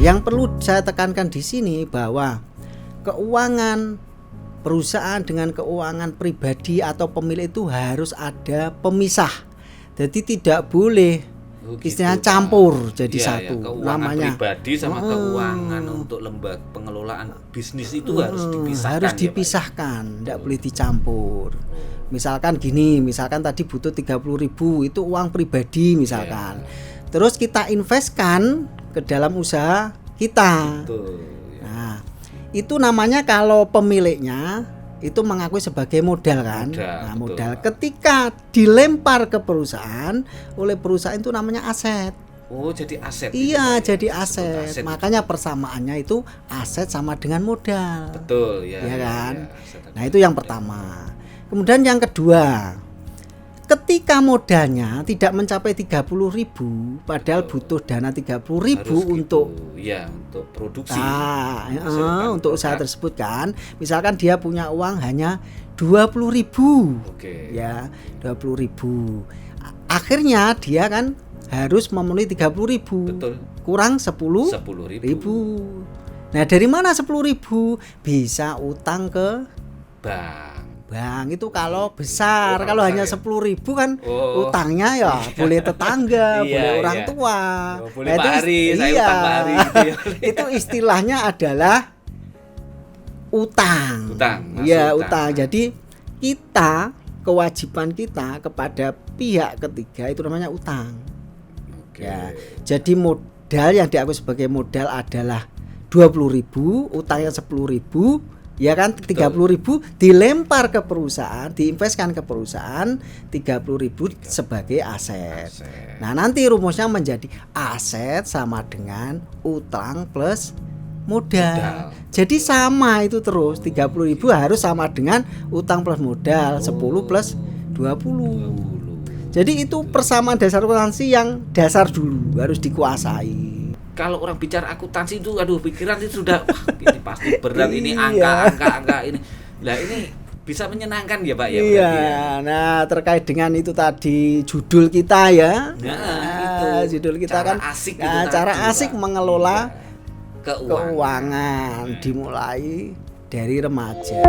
Yang perlu saya tekankan di sini bahwa keuangan perusahaan dengan keuangan pribadi atau pemilik itu harus ada pemisah. Jadi tidak boleh istilahnya campur jadi satu. Keuangan namanya pribadi sama keuangan untuk lembaga pengelolaan bisnis itu harus dipisahkan. Harus dipisahkan, tidak boleh dicampur. Misalkan gini, misalkan tadi butuh 30.000 itu uang pribadi misalkan. Terus kita investkan ke dalam usaha kita. Betul, Nah, itu namanya kalau pemiliknya itu mengakui sebagai modal kan. Nah, modal ketika dilempar ke perusahaan oleh perusahaan itu namanya aset. Oh, jadi aset. Iya, jadi aset. Makanya persamaannya itu aset sama dengan modal. Betul, ya kan? Ya, nah, itu yang pertama. Kemudian yang kedua, ketika modalnya tidak mencapai 30.000 padahal butuh dana 30.000 untuk untuk produksi. Untuk usaha tersebut kan. Misalkan dia punya uang hanya 20.000. Ya, 20.000. Akhirnya dia kan harus memenuhi 30.000. Betul. Kurang 10.000. Nah, dari mana 10.000? Bisa utang ke bank itu kalau besar. Kalau hanya 10.000 kan utangnya ya boleh tetangga, boleh orang tua. Boleh Pak Hari, saya utang Pak Hari gitu. Itu istilahnya adalah utang. Utang. Jadi kita, kewajiban kita kepada pihak ketiga itu namanya utang. Ya. Jadi modal yang diakui sebagai modal adalah 20.000, utangnya 10.000. Ya kan, 30.000 dilempar ke perusahaan, diinvestkan ke perusahaan, 30.000 sebagai aset. Nah, nanti rumusnya menjadi aset sama dengan utang plus modal. Jadi sama itu terus, 30.000 harus sama dengan utang plus modal, 10 plus 20. Jadi itu persamaan dasar akuntansi yang dasar dulu harus dikuasai. Kalau orang bicara akuntansi itu pikiran itu sudah ini pasti berat ini angka ini. Lah ini bisa menyenangkan ya Pak ya. Nah terkait dengan itu tadi judul kita ya. Itu judul kita cara kan asik cara asik mengelola keuangan dimulai dari remaja.